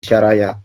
Indonesia Raya.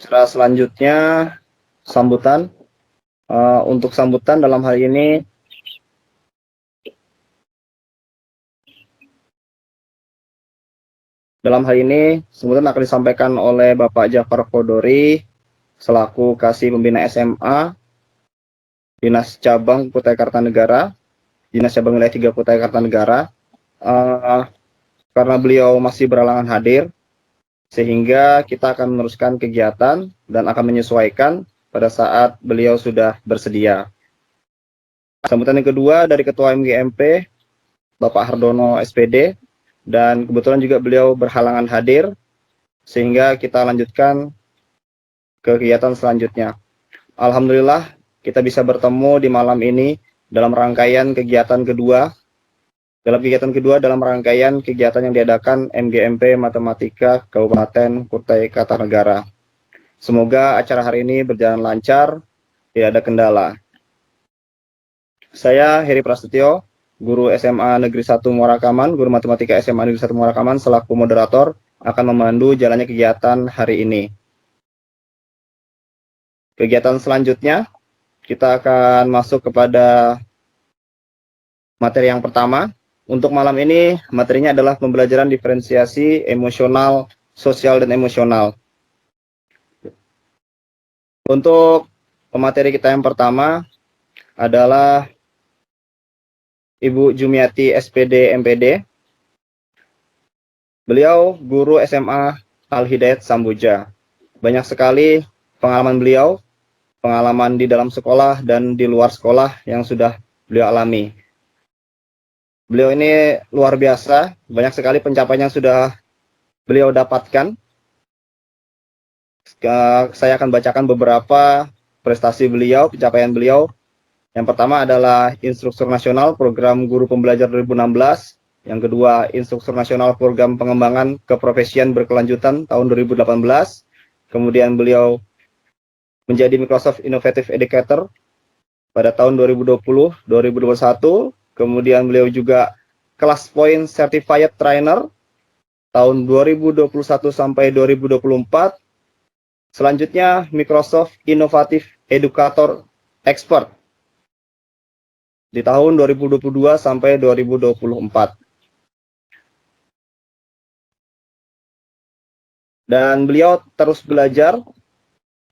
Selanjutnya sambutan. Untuk sambutan dalam hal ini sambutan akan disampaikan oleh Bapak Jafar Kodori selaku Kasih Pembina SMA Dinas Cabang Kutai Kartanegara, Dinas Cabang Wilayah 3 Kutai Kartanegara. Karena beliau masih berhalangan hadir, sehingga kita akan meneruskan kegiatan dan akan menyesuaikan pada saat beliau sudah bersedia. Sambutan yang kedua dari Ketua MGMP, Bapak Hardono SPD, dan kebetulan juga beliau berhalangan hadir, sehingga kita lanjutkan ke kegiatan selanjutnya. Alhamdulillah, kita bisa bertemu di malam ini dalam rangkaian kegiatan kedua. Dalam rangkaian kegiatan yang diadakan MGMP Matematika Kabupaten Kutai Kartanegara. Semoga acara hari ini berjalan lancar, tidak ada kendala. Saya Heri Prasetyo, Guru SMA Negeri 1 Muarakaman, Guru Matematika SMA Negeri 1 Muarakaman, selaku moderator akan memandu jalannya kegiatan hari ini. Kegiatan selanjutnya, kita akan masuk kepada materi yang pertama. Untuk malam ini, materinya adalah pembelajaran diferensiasi emosional, sosial, dan emosional. Untuk pemateri kita yang pertama adalah Ibu Jumiati SPD MPD. Beliau guru SMA Al-Hidayat Sambuja. Banyak sekali pengalaman beliau, pengalaman di dalam sekolah dan di luar sekolah yang sudah beliau alami. Beliau ini luar biasa, banyak sekali pencapaian yang sudah beliau dapatkan. Saya akan bacakan beberapa prestasi beliau, pencapaian beliau. Yang pertama adalah Instruktur Nasional Program Guru Pembelajar 2016. Yang kedua, Instruktur Nasional Program Pengembangan Keprofesian Berkelanjutan tahun 2018. Kemudian beliau menjadi Microsoft Innovative Educator pada tahun 2020-2021. Kemudian beliau juga Class Point Certified Trainer tahun 2021 sampai 2024. Selanjutnya, Microsoft Innovative Educator Expert di tahun 2022 sampai 2024. Dan beliau terus belajar,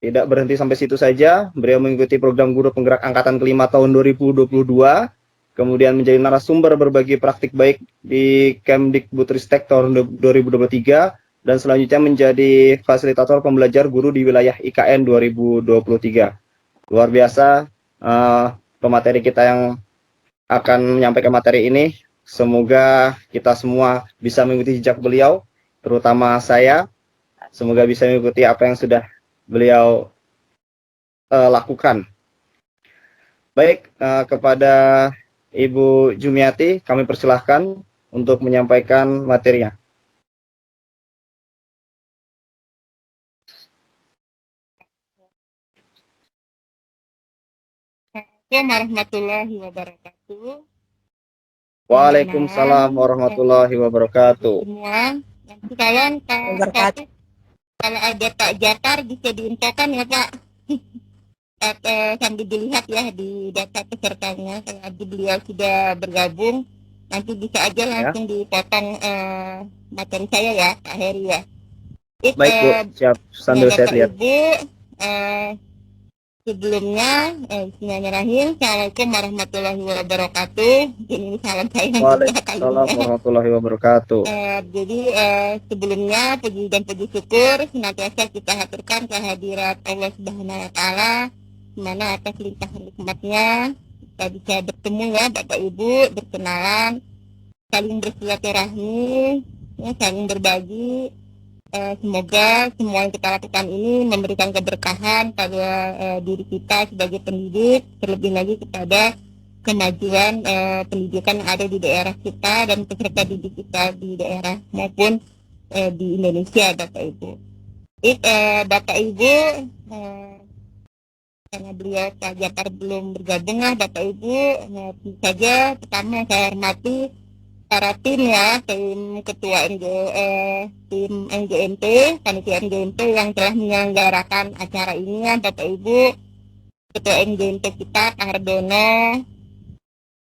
tidak berhenti sampai situ saja. Beliau mengikuti program Guru Penggerak Angkatan kelima tahun 2022, kemudian menjadi narasumber berbagi praktik baik di Kemdikbudristek tahun 2023, dan selanjutnya menjadi fasilitator pembelajar guru di wilayah IKN 2023. Luar biasa pemateri kita yang akan menyampaikan materi ini. Semoga kita semua bisa mengikuti jejak beliau, terutama saya. Semoga bisa mengikuti apa yang sudah beliau lakukan. Baik, kepada Ibu Jumiati, kami persilahkan untuk menyampaikan materinya. Assalamualaikum warahmatullahi wabarakatuh. Waalaikumsalam warahmatullahi wabarakatuh. Semua, nanti kalian kalau ada Pak Jakar bisa diinfokan ya Pak. Sambil dilihat ya di data pesertanya. Kalau beliau sudah bergabung, nanti bisa aja langsung dipotong materi saya ya, Pak Heri ya. Baik Bu, siap. Sambil saya lihat. Ibu, sebelumnya, bismillahirrahmanirrahim. Assalamualaikum warahmatullahi wabarakatuh. Ini salam saya. Waalaikumsalam warahmatullahi wabarakatuh. Jadi sebelumnya puji dan puji syukur senantiasa kita haturkan kehadirat Allah Subhanahu Wa Taala, di mana atas limpahan nikmatnya kita bisa bertemu ya Bapak Ibu, berkenalan, saling bersilaturahmi, ya, saling berbagi. Semoga semua yang kita lakukan ini memberikan keberkahan pada diri kita sebagai pendidik, terlebih lagi kepada kemajuan pendidikan yang ada di daerah kita dan peserta didik kita di daerah maupun di Indonesia, Bapak Ibu. Bapak Ibu, karena beliau Pak Jakar belum bergabung lah Bapak Ibu, tentu saja pertama saya hormati para tim ya, tim ketua tim NGMT, panitia NGMT yang telah menyelenggarakan acara ini ya Bapak Ibu, ketua NGMT kita Pak Hardono,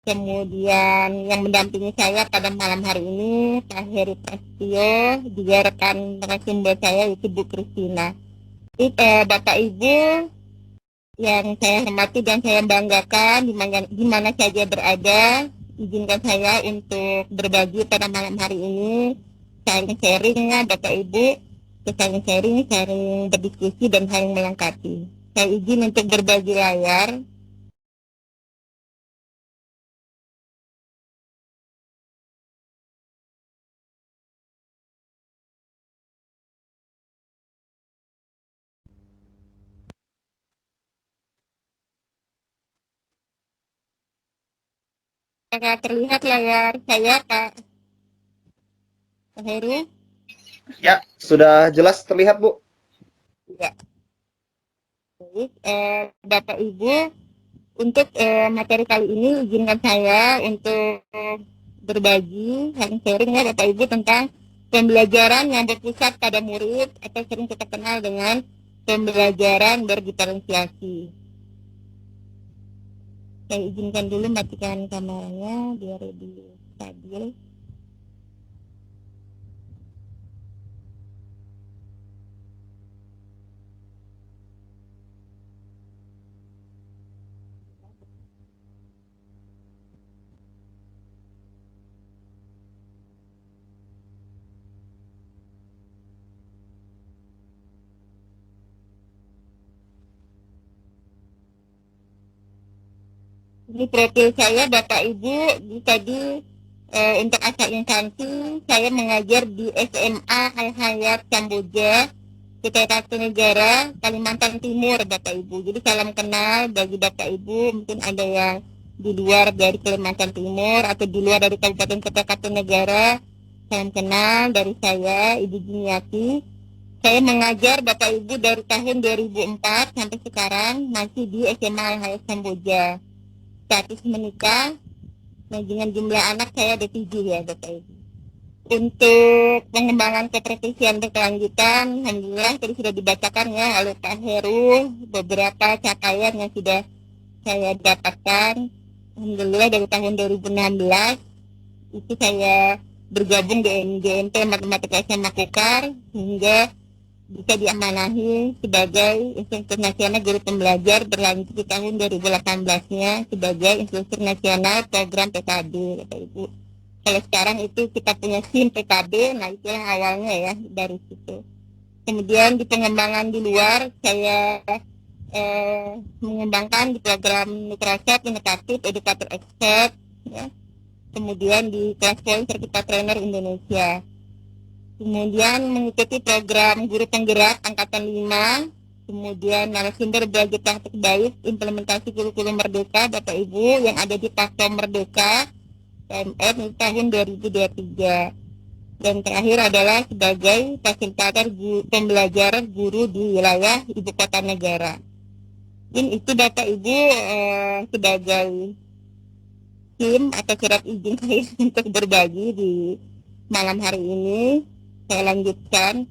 kemudian yang mendampingi saya pada malam hari ini Pak Heri Prasetyo, juga rekan narasumber saya yaitu Bu Kristina. Bapak Ibu yang saya hormati dan saya banggakan di mana saja berada, izinkan saya untuk berbagi pada malam hari ini, saling sharing ya Bapak Ibu, saling sharing, saling berdiskusi dan saling melengkapi. Saya izin untuk berbagi layar. Apakah terlihat layar saya Pak Heru? Ya, sudah jelas terlihat Bu. Ya. Baik, Bapak Ibu, untuk materi kali ini izinkan saya untuk berbagi, sharing ya Bapak Ibu tentang pembelajaran yang berpusat pada murid atau sering kita kenal dengan pembelajaran berdiferensiasi. Saya izinkan dulu matikan kameranya biar lebih stabil. Ini profil saya Bapak Ibu, tadi untuk asal instansi saya mengajar di SMA Al-Hayat Kamboja, Kutai Kartanegara, Kalimantan Timur Bapak Ibu. Jadi salam kenal bagi Bapak Ibu, mungkin ada yang di luar dari Kalimantan Timur atau di luar dari Kabupaten Kota Kartanegara. Salam kenal dari saya Ibu Juniati. Saya mengajar Bapak Ibu dari tahun 2004 sampai sekarang masih di SMA Al-Hayat Kamboja. Status menikah, nah dengan jumlah anak saya ada 7 ya Bapak Ibu. Untuk pengembangan keprofesian berkelanjutan, alhamdulillah tadi sudah dibacakan ya oleh Pak Heru beberapa capaian yang sudah saya dapatkan. Alhamdulillah dari tahun 2016 itu saya bergabung di NGMT Matematika SMA Kukar hingga bisa diamanahi sebagai instruktur nasional guru pembelajar berlanjut di tahun 2018-nya sebagai instruktur nasional program PKD, Bapak Ibu. Kalau sekarang itu kita punya SIM PKB, nah itulah awalnya ya dari situ. Kemudian di pengembangan di luar, saya mengembangkan di program Microsoft Inovatif Educator Expert, ya. Kemudian di Kelas Point Certified Trainer Indonesia. Kemudian mengikuti program Guru Penggerak Angkatan 5, kemudian narasumber belajar praktik baik implementasi kurikulum Merdeka Bapak Ibu yang ada di platform Merdeka PMN tahun 2023. Dan terakhir adalah sebagai fasilitator pembelajaran guru di wilayah ibu kota negara. Ini itu Bapak Ibu sebagai tim atau surat izin saya untuk berbagi di malam hari ini. Saya lanjutkan.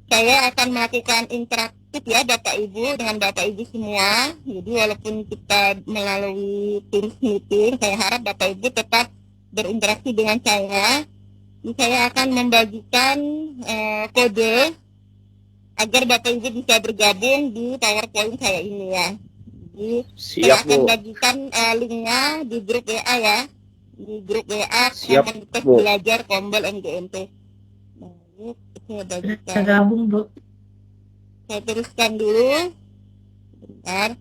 Saya akan melakukan interaktif ya Bapak Ibu dengan Bapak Ibu semua. Jadi walaupun kita melalui Teams meeting, saya harap Bapak Ibu tetap berinteraksi dengan saya. Saya akan membagikan kode agar Bapak Ibu bisa bergabung di PowerPoint saya ini ya. Jadi saya akan bagikan linknya di grup WA ya. Di grup WA komunitas belajar Kombel MGMP. Nah, ini saya bagikan. Gabung, Bu. Saya teruskan dulu. Bentar.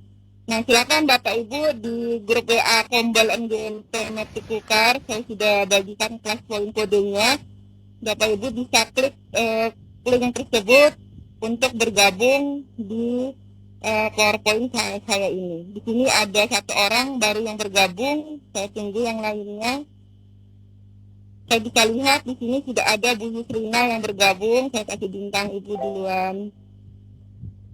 Nah, silakan Bapak Ibu di grup WA Kombel MGMP Metik Kukar. Saya sudah bagikan kelas poin kodenya. Bapak Ibu bisa klik link tersebut untuk bergabung di PowerPoint saya ini. Di sini ada satu orang baru yang bergabung. Saya tunggu yang lainnya. Saya bisa lihat di sini sudah ada Bu Yusrina yang bergabung. Saya kasih bintang Ibu duluan.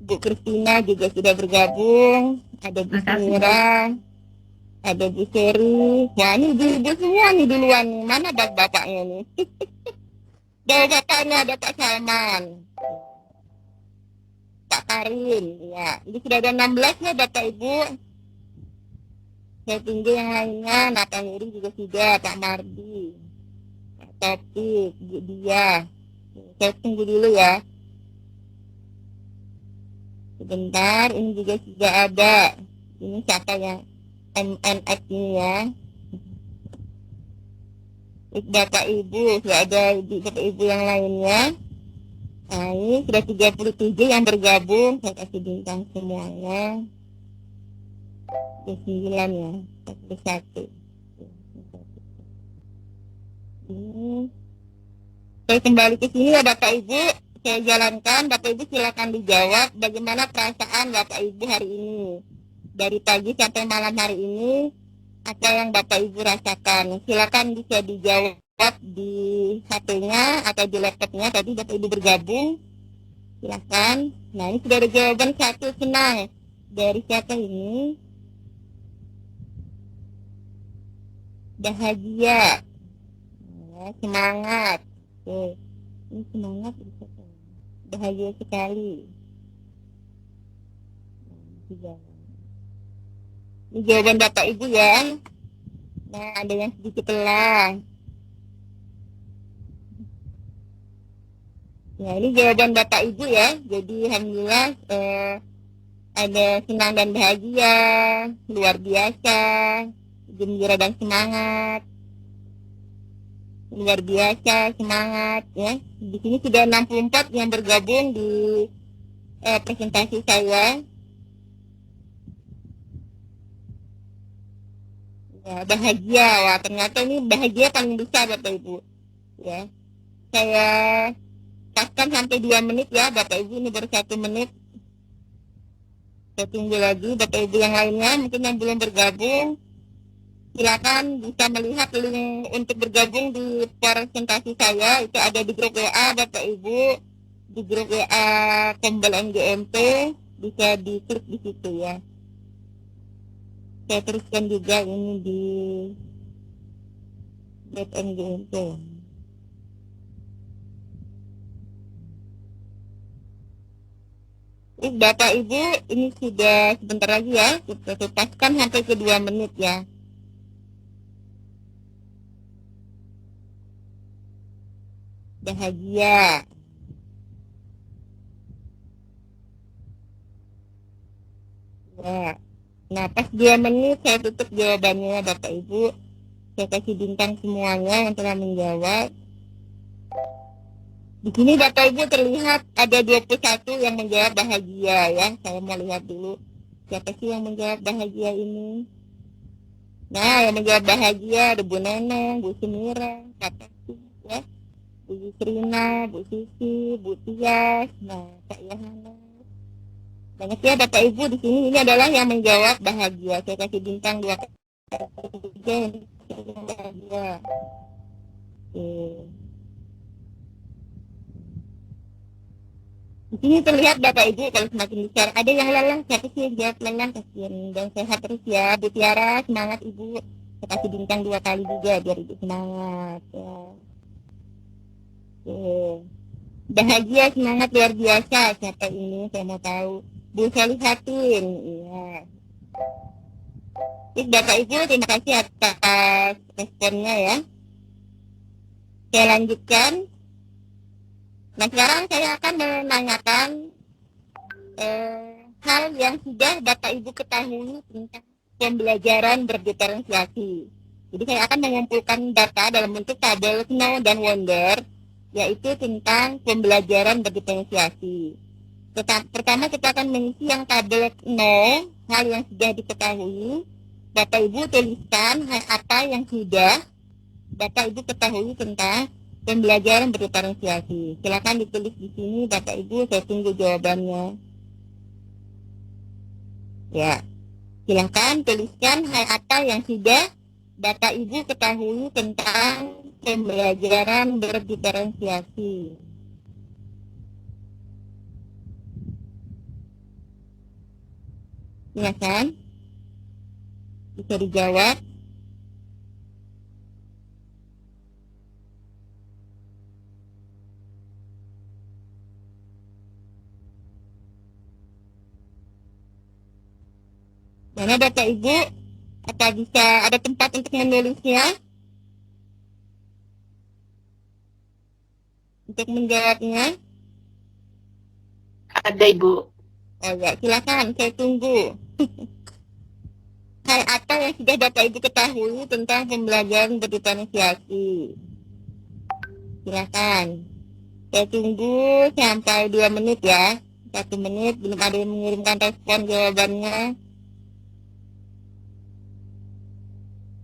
Bu Kristina juga sudah bergabung. Ada Bu Mira, ada Bu Seri. Wah, ini ibu-ibu semua nih duluan. Mana bapak-bapaknya nih? Bapaknya ada Pak Salman, Pak Karin. Ya, ini sudah ada 16 ya Bapak Ibu. Saya tunggu yang lainnya. Natanguri juga sudah. Pak Mardi, Pak Topik, Bu Dia. Saya tunggu dulu ya. Sebentar, ini juga sudah ada. Ini siapa yang MNX ini ya. Bapak Ibu, sudah ada Bapak Ibu yang lainnya. Nah, ini sudah 37 yang bergabung. Saya kasih bintang semuanya. 9 ya, 41. Saya kembali ke sini ya Bapak Ibu. Saya jalankan, Bapak Ibu silakan dijawab bagaimana perasaan Bapak Ibu hari ini. Dari pagi sampai malam hari ini, apa yang Bapak Ibu rasakan. Silakan bisa dijawab di HP-nya atau di laptopnya. Tadi Bapak Ibu bergabung. Silakan. Nah, ini sudah ada jawaban satu, senang. Dari siapa ini? Bahagia. Ya, semangat. Oke. Ini semangat. Bahagia sekali. Ini jawaban Bapak Ibu ya. Nah, ada yang sedikit lelah. Nah, ini jawaban Bapak Ibu ya. Jadi alhamdulillah ada senang dan bahagia, luar biasa, gembira dan semangat, luar biasa, semangat ya. Di sini sudah 64 yang bergabung di presentasi saya. Ya, bahagia, wah ternyata ini bahagia paling besar Bapak Ibu. Ya, saya paskan sampai 2 menit ya Bapak Ibu, ini baru 1 menit. Saya tunggu lagi Bapak Ibu yang lainnya, mungkin yang belum bergabung. Silakan bisa melihat link untuk bergabung di presentasi saya, itu ada di grup WA Bapak Ibu, di grup WA Kombel MGMP, bisa diklik di situ ya. Saya teruskan juga ini di grup MGMP. Bapak Ibu, ini sudah sebentar lagi ya, kita tupaskan sampai ke 2 menit ya. Bahagia. Ya. Nah, pas 2 menit saya tutup jawabannya Bapak Ibu. saya kasih bintang semuanya yang telah menjawab. Di sini Bapak Ibu terlihat ada 21 yang menjawab bahagia ya. Saya mau lihat dulu siapa sih yang menjawab bahagia ini. Nah, yang menjawab bahagia ada Bu Neneng, Bu Semira, Kak Tati, ya, Bu Yusrina, Bu Sisi, Bu Tias, nah, Kak Yohana. Banyak ya Bapak Ibu di sini. Ini adalah yang menjawab bahagia. Saya kasih bintang 2 kali. Bahagia. Oke. Di sini terlihat Bapak Ibu kalau semakin besar ada yang lelah, siapa sih yang jawab lelah, kasihan dan sehat terus ya Bu Tiara, semangat Ibu. Saya kasih bintang 2 kali juga biar Ibu semangat ya. Oke. Bahagia semangat luar biasa, siapa ini saya mau tahu. Bu Salihatin, iya. Terus Bapak Ibu terima kasih atas responnya ya. Saya lanjutkan. Nah sekarang saya akan menanyakan hal yang sudah Bapak Ibu ketahui tentang pembelajaran berdiferensiasi. Jadi saya akan mengumpulkan data dalam bentuk tabel Snow dan Wonder, yaitu tentang pembelajaran berdiferensiasi. Pertama kita akan mengisi yang tabel Snow, hal yang sudah diketahui. Bapak Ibu tuliskan hal apa yang sudah Bapak Ibu ketahui tentang pembelajaran berdiferensiasi. Silakan ditulis di sini Bapak Ibu, saya tunggu jawabannya. Ya, silakan tuliskan hal apa yang sudah Bapak Ibu ketahui tentang pembelajaran berdiferensiasi. Silakan bisa dijawab. Mana Bapak Ibu? Apa bisa ada tempat untuk menulisnya? Untuk menjawabnya? Ada Ibu. Oh ya, silakan, saya tunggu. Hal apa yang sudah Bapak Ibu ketahui tentang pembelajaran berdiferensiasi? Silakan. Saya tunggu sampai 2 menit ya. 1 menit, belum ada yang mengirimkan respon jawabannya.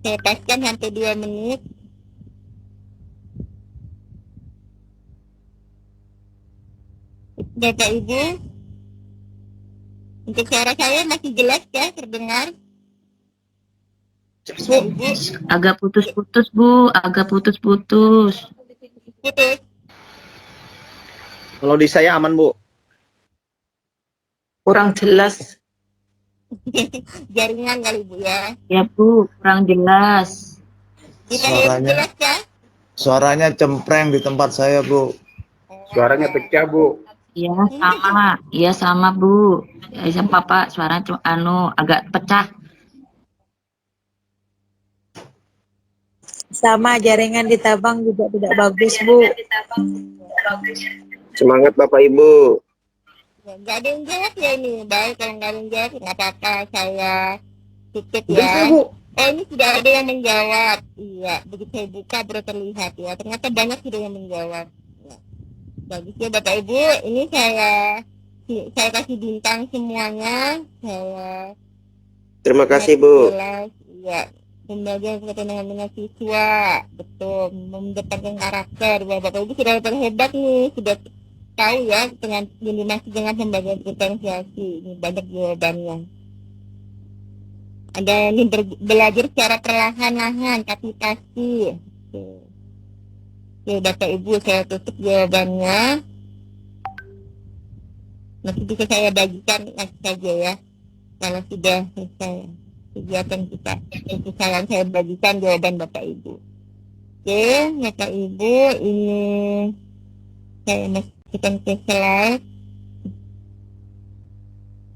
Saya paskan sampai 2 menit. Bapak Ibu, untuk suara saya masih jelas ya, terdengar? Bapak Ibu, Agak putus-putus Bu, agak putus-putus. putus. Kalau di saya aman, Bu. Kurang jelas. Jaringan kali Bu ya. Ya Bu, kurang jelas. Kita yang jelas ya. Suaranya cempreng di tempat saya, Bu. Suaranya pecah, Bu. Iya sama, iya sama Bu. Ya, sama Papa suara agak pecah. Sama jaringan di Tabang juga tidak bagus, Bu. Semangat Bapak Ibu. Ya, nggak ada yang jawab ya ini. Baik, kalau nggak ada yang jawab nggak apa-apa. Saya tutup ya. Oh ini sudah ada yang menjawab. Iya, begitu saya buka baru terlihat ya. Ternyata banyak sudah yang menjawab. Ya. Bagus ya Bapak Ibu. Ini saya kasih bintang semuanya. Terima kasih, Bu. Jelas, iya. Pembelajaran berkaitan dengan siswa, betul, mendapatkan karakter. Wah, Bapak Ibu sudah terhebat nih, sudah tahu ya dengan yang dimaksud dengan pembelajaran diferensiasi. Ini banyak jawabannya. Ada yang belajar secara perlahan-lahan, tapi pasti. Oke, Bapak Ibu saya tutup jawabannya. Nanti bisa saya bagikan nanti saja ya, kalau sudah selesai kegiatan kita. Kesalahan saya bagikan jawaban Bapak Ibu. Oke, Bapak Ibu, ini saya masukkan ke slide.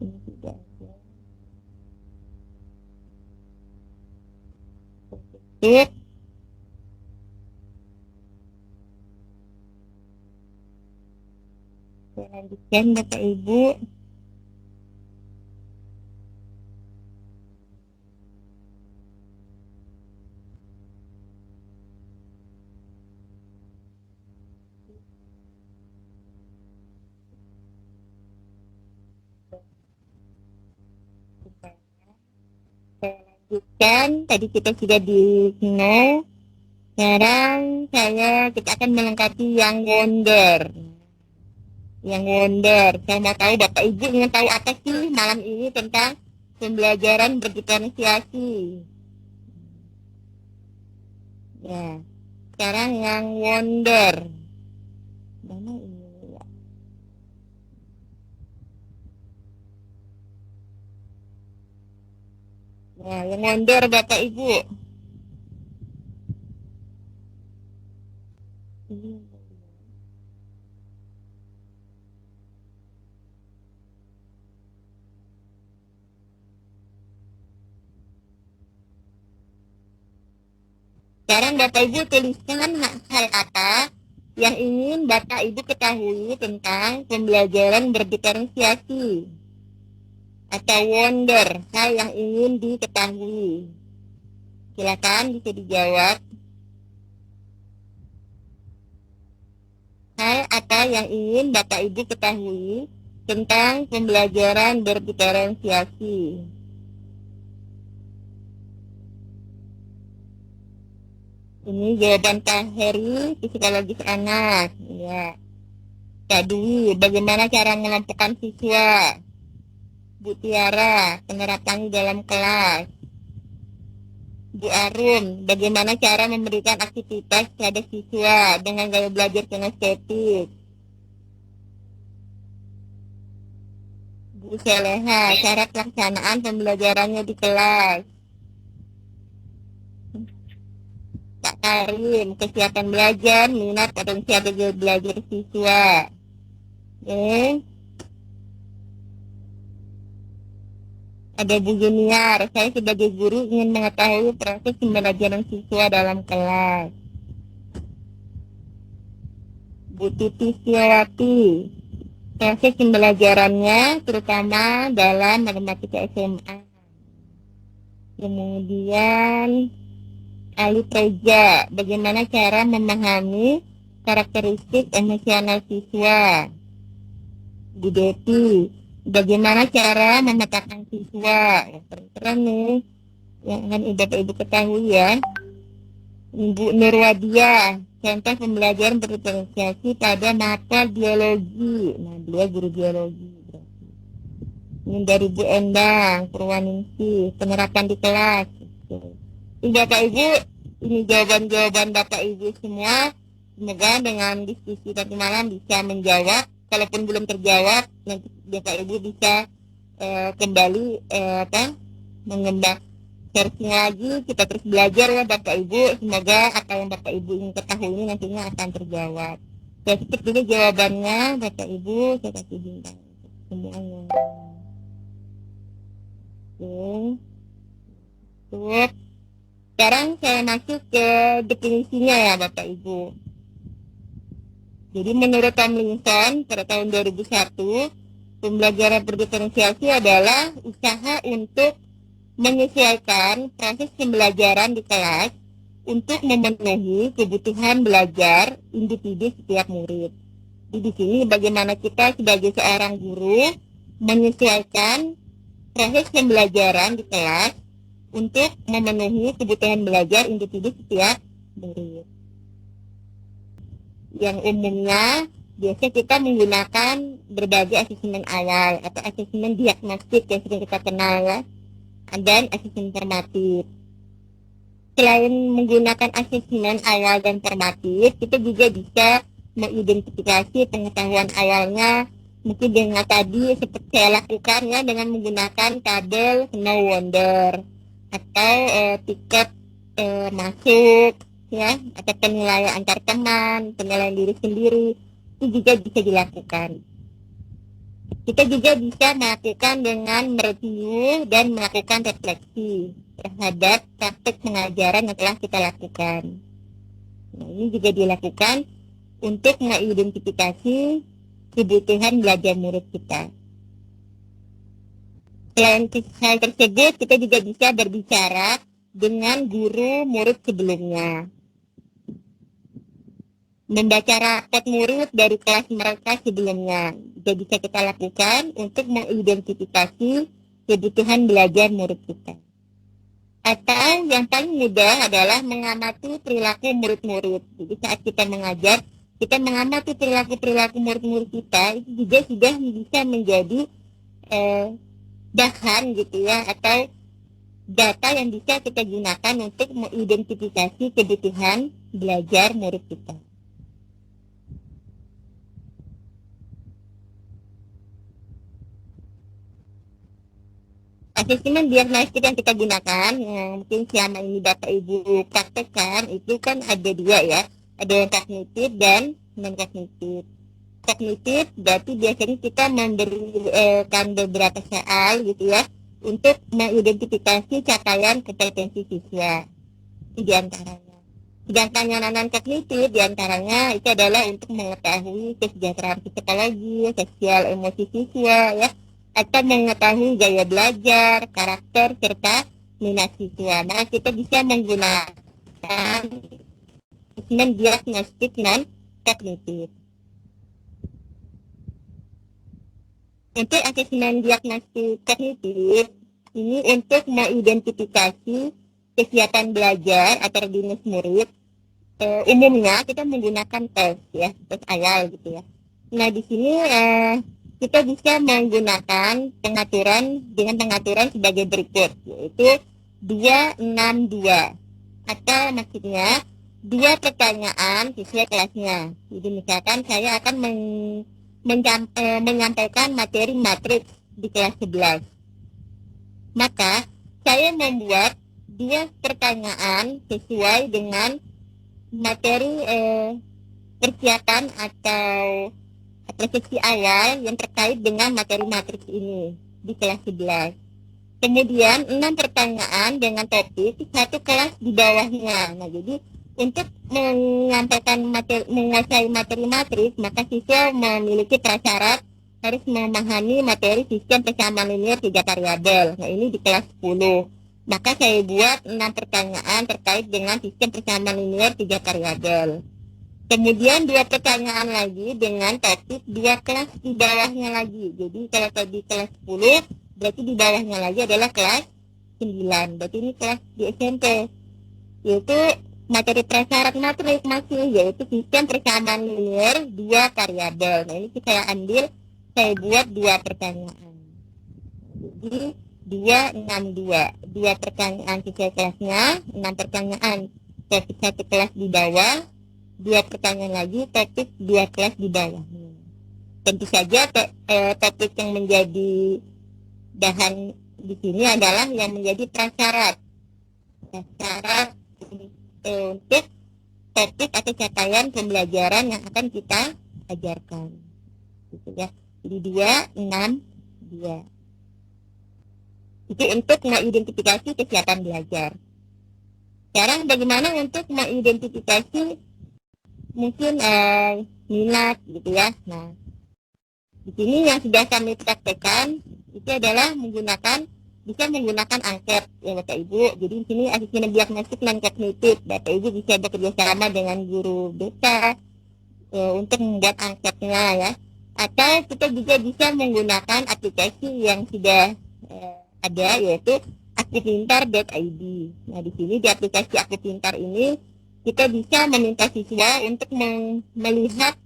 Ini sudah ada. Tutup. Saya lanjutkan Bapak Ibu. lanjutkan. Tadi kita sudah di know. Sekarang kita akan melengkapi yang wonder. Yang wonder. Saya mau tahu Bapak Ibu ingin tahu apa sih malam ini tentang pembelajaran berdiferensiasi. Ya. Sekarang yang wonder. Mana ini ya? Nah, yang wonder Bapak Ibu. Sekarang Bapak Ibu tuliskan hal apa yang ingin Bapak Ibu ketahui tentang pembelajaran berdiferensiasi atau wonder, hal yang ingin diketahui. Silakan bisa dijawab. Hal apa yang ingin Bapak Ibu ketahui tentang pembelajaran berdiferensiasi? Ini jawaban Pak Heri, psikologis anak. Ya. Kak Dwi, bagaimana cara mengelompokkan siswa? Bu Tiara, penerapannya dalam kelas. Bu Arum, bagaimana cara memberikan aktivitas pada siswa dengan gaya belajar kinestetik? Bu Seleha, cara pelaksanaan pembelajarannya di kelas. Pak Karim, kesiapan belajar, minat, potensial belajar siswa. Oke. Ada Bu Junior, saya sebagai guru ingin mengetahui proses pembelajaran siswa dalam kelas. Bu Tuti Setiawati, proses pembelajarannya terutama dalam matematika SMA. Kemudian Ali Preja, bagaimana cara memahami karakteristik emosional siswa? Bu Deti, bagaimana cara memetakan siswa? Ya, keren nih yang akan Ibu ketahui ya. Bu Nurwadia, contoh pembelajaran berdiferensiasi pada mata biologi. Nah, dia guru biologi. Ini dari Bu Endang Purwaningsih, penerapan di kelas. Bapak Ibu, ini jawaban-jawaban Bapak Ibu semua. Semoga dengan diskusi tadi malam bisa menjawab. Kalaupun belum terjawab, nanti Bapak Ibu bisa kembali mengembang searching lagi. Kita terus belajar ya Bapak Ibu. Semoga apa yang Bapak Ibu ingin ketahui ini nantinya akan terjawab. Saya tutup dulu jawabannya Bapak Ibu. Saya kasih bintang semuanya. Oke. Tutup. Sekarang saya masuk ke definisinya ya Bapak Ibu. Jadi menurut Tomlinson pada tahun 2001, pembelajaran berdiferensiasi adalah usaha untuk menyesuaikan proses pembelajaran di kelas untuk memenuhi kebutuhan belajar individu setiap murid. Jadi di sini bagaimana kita sebagai seorang guru menyesuaikan proses pembelajaran di kelas untuk memenuhi kebutuhan belajar individu setiap murid. Yang umumnya biasa kita menggunakan berbagai asesmen awal atau asesmen diagnostik yang sering kita kenal ya, dan asesmen formatif. Selain menggunakan asesmen awal dan formatif, kita juga bisa mengidentifikasi pengetahuan awalnya mungkin dengan tadi seperti saya lakukan ya, dengan menggunakan tabel know wonder atau tiket masuk ya, atau penilaian antar teman, penilaian diri sendiri, itu juga bisa dilakukan. Kita juga bisa melakukan dengan mereview dan melakukan refleksi terhadap praktek pengajaran yang telah kita lakukan. Nah, ini juga dilakukan untuk mengidentifikasi kebutuhan belajar murid kita. Selain hal tersebut, kita juga bisa berbicara dengan guru murid sebelumnya. Membaca rapot murid dari kelas mereka sebelumnya juga bisa kita lakukan untuk mengidentifikasi kebutuhan belajar murid kita. Atau yang paling mudah adalah mengamati perilaku murid-murid. Jadi saat kita mengajar, kita mengamati perilaku-perilaku murid-murid kita, itu juga sudah bisa menjadi bahan gitu ya, atau data yang bisa kita gunakan untuk mengidentifikasi kebutuhan belajar murid kita. Asesmen diagnostik yang kita gunakan, yang mungkin selama ini Bapak Ibu praktekkan, itu kan ada dua ya, ada yang kognitif dan non kognitif. Kognitif berarti biasanya kita memberikan beberapa soal gitu ya, untuk mengidentifikasi capaian kompetensi siswa. Itu diantaranya. Sedangkan yang non kognitif diantaranya itu adalah untuk mengetahui kesejahteraan psikologi, sosial, emosi siswa ya, atau mengetahui gaya belajar, karakter, serta minat siswa. Nah, kita bisa menggunakan asesmen diagnostik non kognitif. Untuk asesmen diagnostik kognitif ini untuk mengidentifikasi kesiapan belajar atau readiness murid. Umumnya kita menggunakan tes ya, tes awal gitu ya. Nah, di sini kita bisa menggunakan pengaturan sebagai berikut, yaitu 262, atau maksudnya 2 pertanyaan sesuai kelasnya. Jadi misalkan saya akan menyampaikan materi matriks di kelas 11, maka saya membuat 2 pertanyaan sesuai dengan materi persiapan atau sesi awal yang terkait dengan materi matriks ini di kelas 11. Kemudian 6 pertanyaan dengan topik satu kelas di bawahnya. Nah, jadi untuk menyampaikan menguasai materi matriks, maka siswa memiliki prasyarat harus memahami materi sistem persamaan linear 3 variabel. Nah, ini di kelas 10. Maka saya buat 6 pertanyaan terkait dengan sistem persamaan linear 3 variabel. Kemudian 2 pertanyaan lagi dengan topik 2 kelas di bawahnya lagi. Jadi kalau tadi kelas 10, berarti di bawahnya lagi adalah kelas 9. Berarti ini kelas di SMP. Yaitu materi prasyarat matrik masih, yaitu sistem persamaan linear 2 variabel. Nah, ini saya ambil, saya buat 2 pertanyaan. Jadi 262, 2 pertanyaan sesuai kelasnya, 6 pertanyaan topik 1 kelas di bawah, 2 pertanyaan lagi topik 2 kelas di bawah. Tentu saja topik yang menjadi bahan di sini adalah yang menjadi prasyarat untuk topik atau capaian pembelajaran yang akan kita ajarkan. Gitu ya. Jadi 262. Itu untuk mengidentifikasi kesiapan belajar. Sekarang bagaimana untuk mengidentifikasi mungkin minat gitu ya. Nah, di sini yang sudah kami praktekkan itu adalah bisa menggunakan angket ya Bapak Ibu. Jadi di sini asesmen diagnostik non kognitif. Bapak Ibu bisa bekerja sama dengan guru BK untuk membuat angketnya ya. Atau kita juga bisa menggunakan aplikasi yang sudah ada, yaitu akupintar.id. Nah, di sini di aplikasi Akupintar ini kita bisa meminta siswa untuk melihat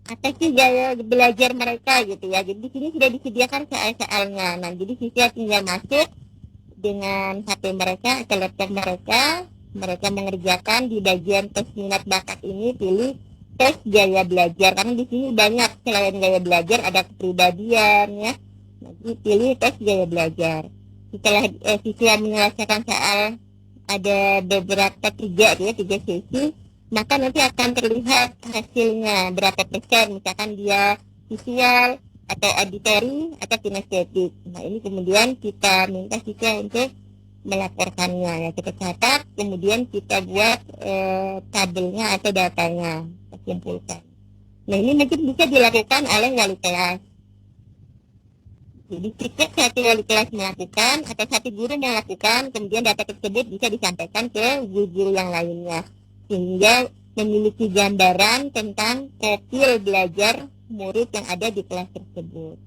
apa sih gaya belajar mereka gitu ya. Jadi di sini sudah disediakan soal-soalnya. Nah, jadi siswa tinggal masuk dengan HP mereka atau laptop mereka mengerjakan di bagian tes minat bakat ini, pilih tes gaya belajar. Karena di sini banyak, selain gaya belajar ada kepribadian ya. Jadi pilih tes gaya belajar. Setelah siswa menyelesaikan soal ada beberapa 3 sesi, maka nanti akan terlihat hasilnya berapa persen, misalkan dia visual atau auditory atau kinestetik. Nah, ini kemudian kita minta siswa untuk melaporkannya ya, kita catat, kemudian kita buat tabelnya atau datanya, kita kumpulkan. Nah, ini mungkin bisa dilakukan oleh wali kelas. Jadi cukup satu wali kelas melakukan atau satu guru melakukan, kemudian data tersebut bisa disampaikan ke guru-guru yang lainnya, sehingga memiliki gambaran tentang profil belajar murid yang ada di kelas tersebut.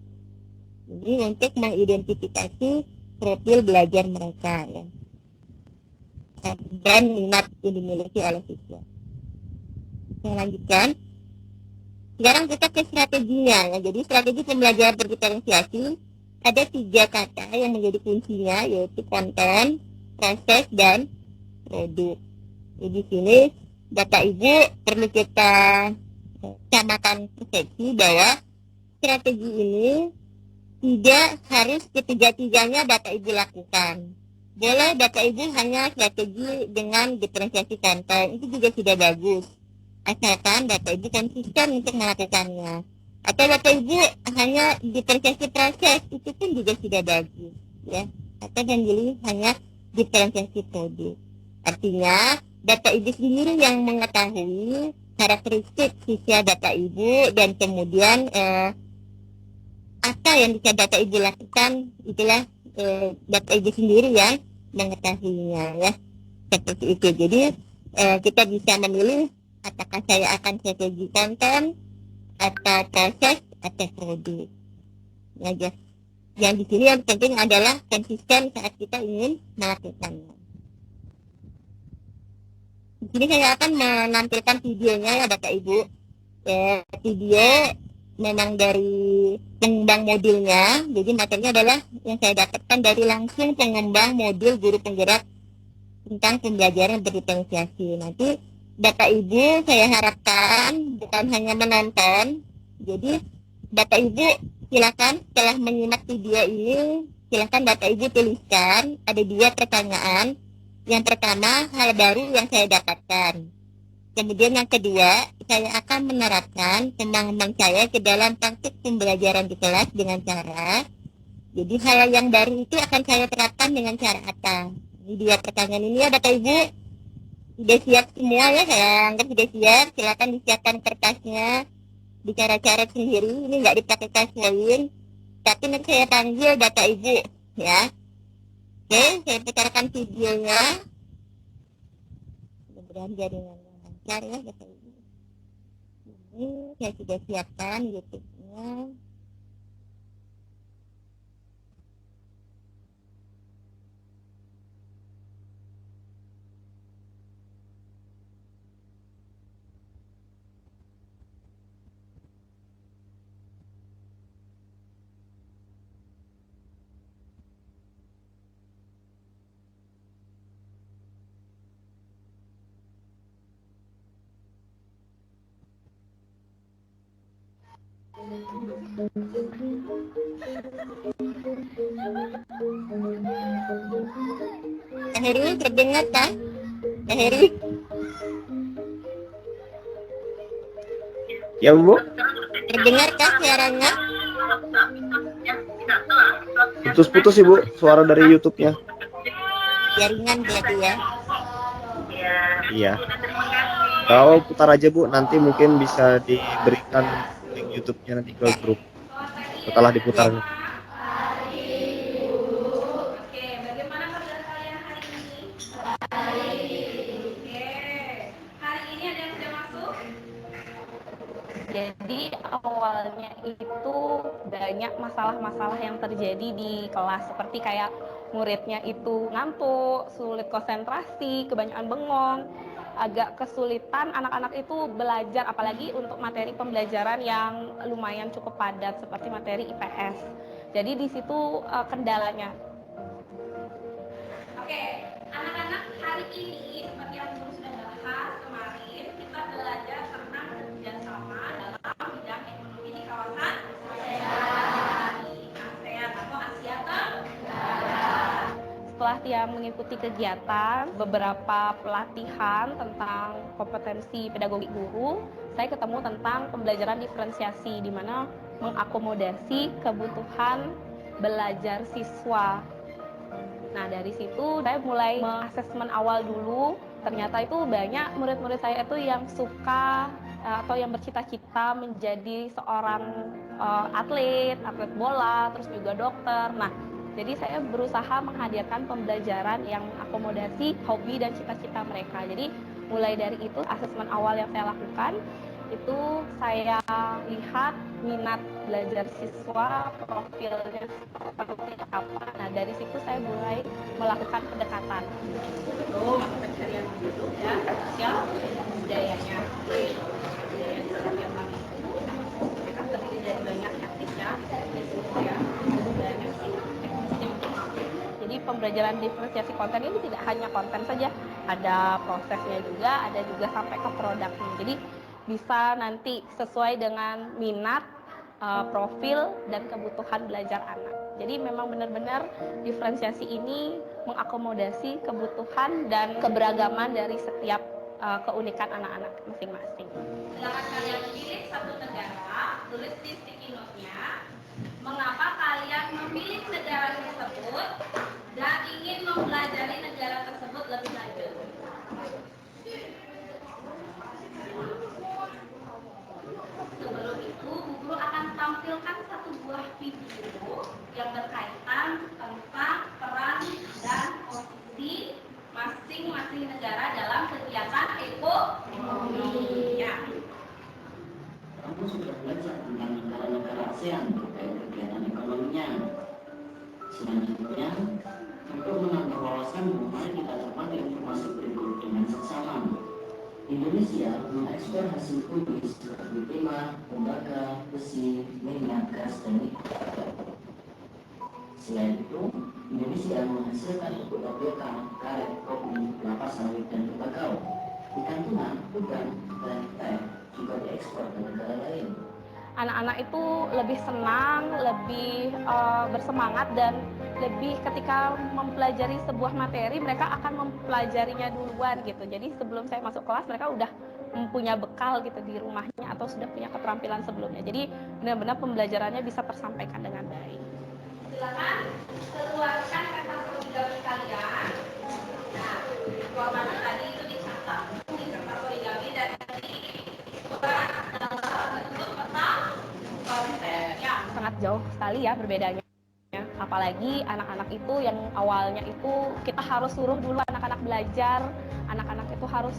Ini untuk mengidentifikasi profil belajar mereka ya. dan minat yang dimiliki oleh siswa. Saya lanjutkan. Sekarang kita ke strateginya. Ya. Jadi strategi pembelajaran berdiferensiasi ada 3 kata yang menjadi kuncinya, yaitu konten, proses, dan produk. Jadi di sini Bapak Ibu perlu kita samakan persepsi bahwa strategi ini tidak harus ketiga-tiganya Bapak Ibu lakukan. Boleh Bapak Ibu hanya strategi dengan diferensiasi konten, itu juga sudah bagus. Asalkan Bapak Ibu konsisten untuk melakukannya. Atau Bapak Ibu hanya diferensiasi proses, itu pun juga sudah bagus. Ya. Atau memilih hanya diferensiasi produk. Artinya, Bapak Ibu sendiri yang mengetahui karakteristik siswa Bapak Ibu dan kemudian apa yang bisa Bapak Ibu lakukan, itulah Bapak Ibu sendiri yang mengetahuinya ya, seperti itu. Jadi kita bisa memilih apakah saya akan strategi konten atau proses atau produk. Ya, yang di sini yang penting adalah konsisten saat kita ingin melakukannya. Di sini saya akan menampilkan videonya ya Bapak Ibu. Video memang dari pengembang modulnya, jadi materinya adalah yang saya dapatkan dari langsung pengembang modul guru penggerak tentang pembelajaran berdiferensiasi. Nanti Bapak Ibu saya harapkan bukan hanya menonton, jadi Bapak Ibu silakan setelah menyimak video ini, silakan Bapak Ibu tuliskan ada 2 pertanyaan. Yang pertama, hal baru yang saya dapatkan. Kemudian yang kedua, saya akan menerapkan pemahaman saya ke dalam praktik pembelajaran di kelas dengan cara, jadi hal yang baru itu akan saya terapkan dengan cara apa? Ini 2 pertanyaan ini ya Bapak Ibu. Sudah siap semua ya, saya anggap sudah siap. Silakan disiapkan kertasnya, bicara-cara sendiri, ini nggak dipakai kertas lain. Tapi nanti saya panggil Bapak Ibu ya. Oke, saya putarkan videonya. Mudah-mudahan jaringannya lancar ya Bapak Ibu. Ini saya sudah siapkan YouTube-nya. Heri, terdengar kan? Heri? Ya Bu, Terdengarkah suaranya? putus-putus Ibu suara dari YouTube-nya. Jaringan berarti ya. Iya. Kalau putar aja Bu, nanti mungkin bisa diberikan link YouTube-nya nanti ke grup setelah diputarnya. Jadi awalnya itu banyak masalah-masalah yang terjadi di kelas, seperti kayak muridnya itu ngantuk, sulit konsentrasi, kebanyakan bengong, agak kesulitan anak-anak itu belajar, apalagi untuk materi pembelajaran yang lumayan cukup padat seperti materi IPS. Jadi di situ kendalanya. Oke, anak-anak, hari ini seperti yang sudah bahas kemarin, kita belajar tentang kerjasama dalam bidang ekonomi di kawasan ASEAN atau Asia Tenggara. Setelah dia mengikuti kegiatan, beberapa pelatihan tentang kompetensi pedagogi guru, saya ketemu tentang pembelajaran diferensiasi, di mana mengakomodasi kebutuhan belajar siswa. Nah, dari situ saya mulai asesmen awal dulu. Ternyata itu banyak murid-murid saya itu yang suka atau yang bercita-cita menjadi seorang atlet bola, terus juga dokter. Nah, jadi saya berusaha menghadirkan pembelajaran yang akomodasi hobi dan cita-cita mereka. Jadi mulai dari itu asesmen awal yang saya lakukan, itu saya lihat minat belajar siswa, profilnya seperti apa. Nah, dari situ saya mulai melakukan pendekatan. Itu mata pencarian dulu ya, sosial budayanya. Budaya di Palembang itu mereka terdiri dari banyak etnis ya, dan ekosistem. Jadi pembelajaran diferensiasi konten ini tidak hanya konten saja, ada prosesnya juga, ada juga sampai ke produknya. Jadi bisa nanti sesuai dengan minat, profil, dan kebutuhan belajar anak. Jadi memang benar-benar diferensiasi ini mengakomodasi kebutuhan dan keberagaman dari setiap keunikan anak-anak masing-masing. Silakan kalian pilih satu negara, tulis di sticky note-nya. Mengapa kalian memilih negara tersebut dan ingin mempelajari negara tersebut lebih lanjut? Sebelum itu, Bu Guru akan tampilkan satu buah video yang berkaitan tentang peran dan posisi masing-masing negara dalam kegiatan ekonomi. Ya. Kamu sudah belajar tentang negara-negara ASEAN terkait kegiatan ekonominya. Selanjutnya, untuk menambah wawasanmu, mari kita cermati informasi berikut dengan seksama. Indonesia mengekspor hasil bumi seperti timah, tembaga, besi, minyak, gas, dan nikel. Selain itu, Indonesia menghasilkan obat karet, kopi, kelapa sawit, dan tembakau. Ikan tuna, udang, dan teh juga diekspor ke negara lain. Anak-anak itu lebih senang, lebih bersemangat, dan lebih ketika mempelajari sebuah materi, mereka akan mempelajarinya duluan gitu. Jadi sebelum saya masuk kelas, mereka udah punya bekal gitu di rumahnya atau sudah punya keterampilan sebelumnya. Jadi benar-benar pembelajarannya bisa tersampaikan dengan baik. Silakan keluarkan kata origami kalian. Nah, mana tadi itu dicatat di kertas origami dan sangat jauh sekali ya berbedanya. Apalagi anak-anak itu yang awalnya itu kita harus suruh dulu anak-anak belajar, anak-anak itu harus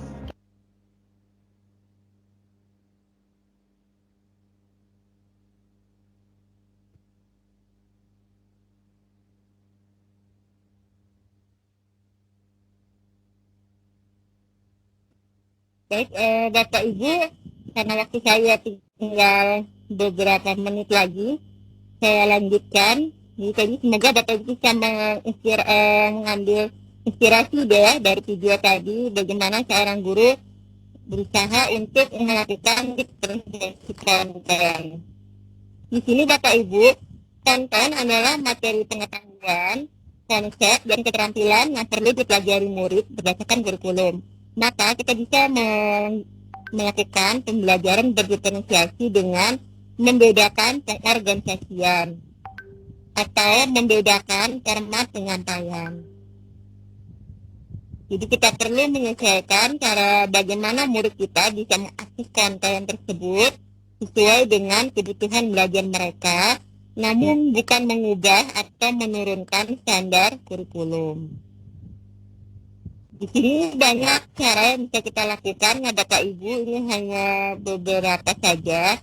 Baik, Bapak Ibu, karena waktu saya tinggal beberapa menit lagi, saya lanjutkan. Jadi semoga Bapak Ibu bisa mengambil inspirasi deh dari video tadi, bagaimana seorang guru berusaha untuk melakukan diferensiasi konten. Di sini Bapak Ibu, konten adalah materi pengetahuan, konsep, dan keterampilan yang perlu dipelajari murid berdasarkan kurikulum. Maka kita bisa melakukan pembelajaran berdiferensiasi dengan membedakan pengorganisasian atau membedakan format penyampaian. Jadi kita perlu menyesuaikan cara bagaimana murid kita bisa mengakses konten tersebut sesuai dengan kebutuhan belajar mereka, namun bukan mengubah atau menurunkan standar kurikulum. Di sini banyak cara yang bisa kita lakukan ya Bapak Ibu, ini hanya beberapa saja.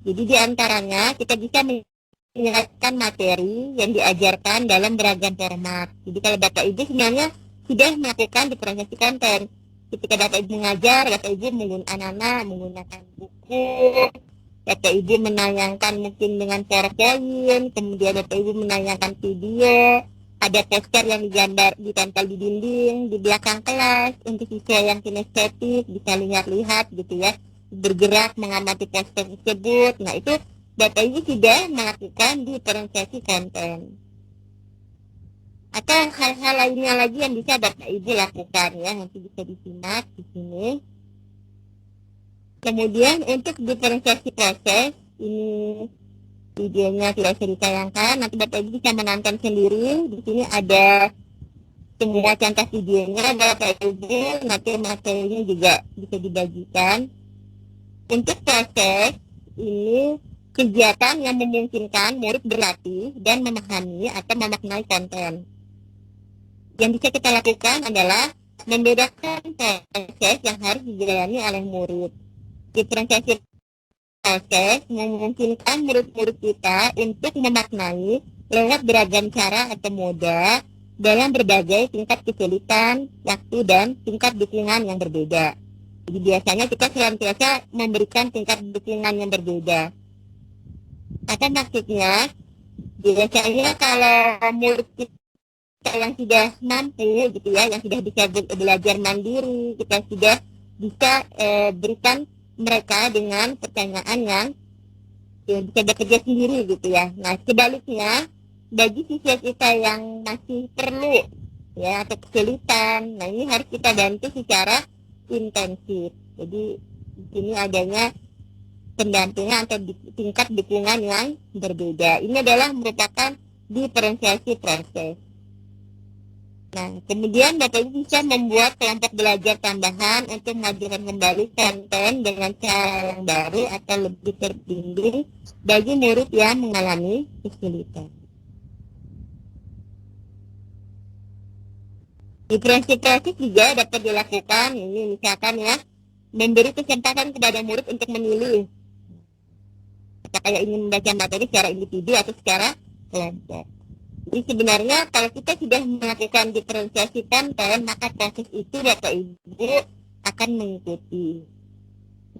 Jadi di antaranya kita bisa menyiapkan materi yang diajarkan dalam beragam format. Jadi kalau Bapak Ibu sebenarnya sudah melakukan diferensiasi konten. Ketika Bapak Ibu mengajar, Bapak Ibu menggunakan buku, Bapak Ibu menayangkan mungkin dengan PowerPoint, kemudian Bapak Ibu menayangkan video, ada poster yang ditempel di dinding di belakang kelas untuk siswa yang kinestetik bisa lihat-lihat gitu ya, bergerak mengamati poster tersebut. Nah itu Bapak Ibu sudah melakukan diferensiasi konten. Atau hal-hal lainnya lagi yang bisa Bapak Ibu lakukan ya, nanti bisa disimak di sini. Kemudian untuk diferensiasi proses ini videonya tidak bisa ditayangkan, nanti Bapak Ibu bisa menonton sendiri. Di sini ada semua contoh videonya Bapak Ibu, nanti materinya juga bisa dibagikan. Untuk proses ini kegiatan yang memungkinkan murid berlatih dan memahami atau memaknai konten. Yang bisa kita lakukan adalah membedakan proses yang harus dijalani oleh murid. Diferensiasi proses memungkinkan murid-murid kita untuk memaknai lewat beragam cara atau moda dalam berbagai tingkat kesulitan, waktu, dan tingkat dukungan yang berbeda. Jadi biasanya kita senantiasa memberikan tingkat dukungan yang berbeda. Apa maksudnya? Biasanya kalau murid kita yang sudah mampu gitu ya, yang sudah bisa belajar mandiri, kita sudah bisa berikan mereka dengan pertanyaan yang bisa bekerja sendiri gitu ya. Nah sebaliknya bagi siswa kita yang masih perlu ya atau kesulitan, nah ini harus kita bantu secara intensif. Jadi di sini adanya pendampingan atau tingkat dukungan yang berbeda. Ini adalah merupakan diferensiasi proses. Nah, kemudian Bapak Ibu bisa membuat kelompok belajar tambahan untuk mengajarkan kembali konten dengan cara yang baru atau lebih terbimbing bagi murid yang mengalami kesulitan. Diferensiasi juga dapat dilakukan, ini misalkan ya, memberi kesempatan kepada murid untuk memilih apakah ingin membaca materi secara individu atau secara kelompok. Jadi sebenarnya kalau kita sudah melakukan diferensiasi konten, maka proses itu Bapak Ibu akan mengikuti.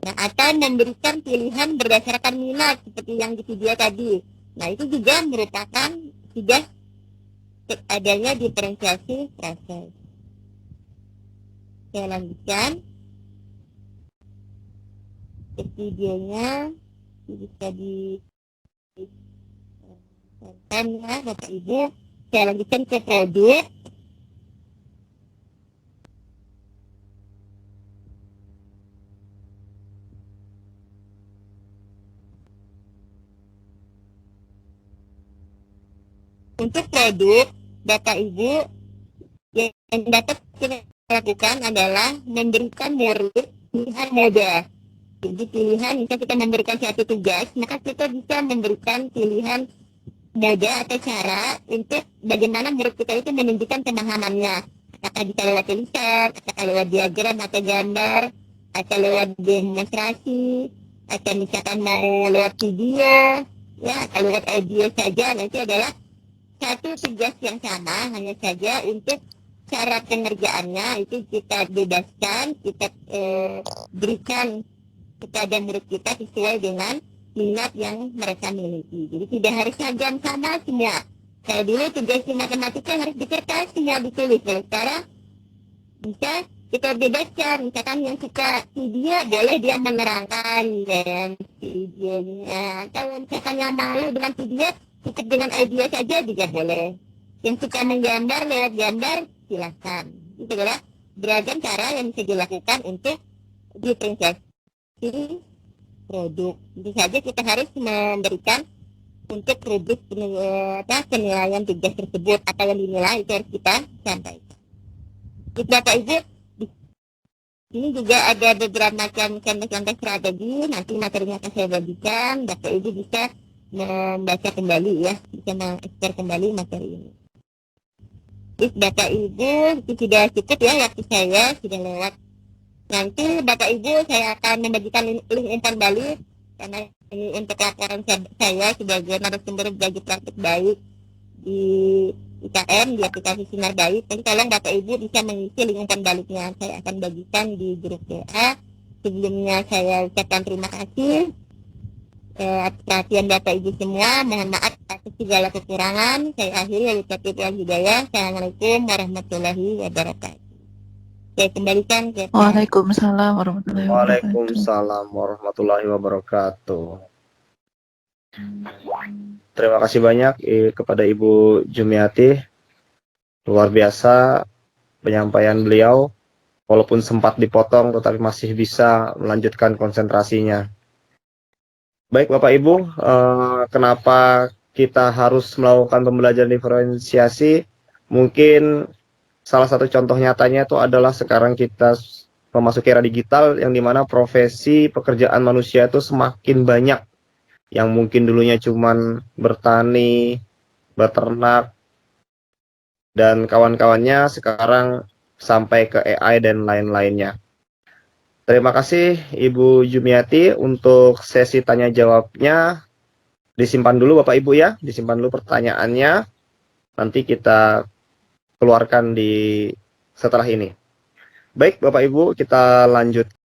Nah, atau memberikan pilihan berdasarkan minat seperti yang di video tadi. Nah, itu juga merupakan sudah adanya diferensiasi proses. Saya lanjutkan. Videonya bisa di ya Bapak Ibu. Saya lanjutkan ke produk. Untuk produk Bapak Ibu yang dapat kita lakukan adalah memberikan murid pilihan moda. Jadi pilihan, jika kita memberikan satu tugas, maka kita bisa memberikan pilihan moda atau cara untuk bagaimana murid kita itu menunjukkan pemahamannya. Apakah bisa lewat tulisan, apakah lewat diagram atau gambar, atau lewat demonstrasi, atau misalkan mau lewat video, ya, atau lewat audio saja. Nah, itu adalah satu tugas yang sama, hanya saja untuk cara pengerjaannya itu kita bebaskan, kita berikan kepada murid kita sesuai dengan minat yang mereka miliki. Jadi tidak harus seragam sama semua. Kalau dulu tugas matematika harus di kertas semua ditulis. Kalau sekarang bisa kita bebaskan. Misalkan yang suka video boleh dia menerangkan dengan videonya. Kalau misalkan yang malu dengan video cukup dengan audio saja juga boleh. Yang suka menggambar lewat gambar silahkan. Itu adalah beragam cara yang bisa dilakukan untuk diferensiasi produk. Tentu saja kita harus memberikan untuk produk penilaian tugas tersebut, apa yang dinilai itu harus kita sampaikan. Jadi Bapak Ibu, ini juga ada beberapa macam contoh-contoh strategi, nanti materinya akan saya bagikan, Bapak Ibu bisa membaca kembali ya, bisa mengekspor kembali materi ini. Terus Bapak Ibu, itu sudah cukup ya waktu saya, sudah lewat. Nanti Bapak Ibu saya akan membagikan link umpan balik karena ini untuk laporan saya sebagai narasumber belajar praktik baik di IKN di aplikasi Sinar Baik. Jadi tolong Bapak Ibu bisa mengisi link umpan baliknya. Saya akan bagikan di grup WA. Sebelumnya saya ucapkan terima kasih atas perhatian Bapak Ibu semua. Mohon maaf atas segala kekurangan. Saya akhiri wabillahi hidayah. Assalamualaikum warahmatullahi wabarakatuh. Saya kembalikan ke Waalaikumsalam warahmatullahi wabarakatuh. Waalaikumsalam warahmatullahi wabarakatuh. Terima kasih banyak kepada Ibu Jumiati. Luar biasa penyampaian beliau. Walaupun sempat dipotong tetapi masih bisa melanjutkan konsentrasinya. Baik Bapak Ibu, kenapa kita harus melakukan pembelajaran diferensiasi? Mungkin salah satu contoh nyatanya itu adalah sekarang kita memasuki era digital yang dimana profesi pekerjaan manusia itu semakin banyak. Yang mungkin dulunya cuman bertani, beternak, dan kawan-kawannya sekarang sampai ke AI dan lain-lainnya. Terima kasih Ibu Jumiati untuk sesi tanya jawabnya. Disimpan dulu Bapak Ibu ya, disimpan dulu pertanyaannya. Nanti kita keluarkan di setelah ini. Baik Bapak Ibu, kita lanjut.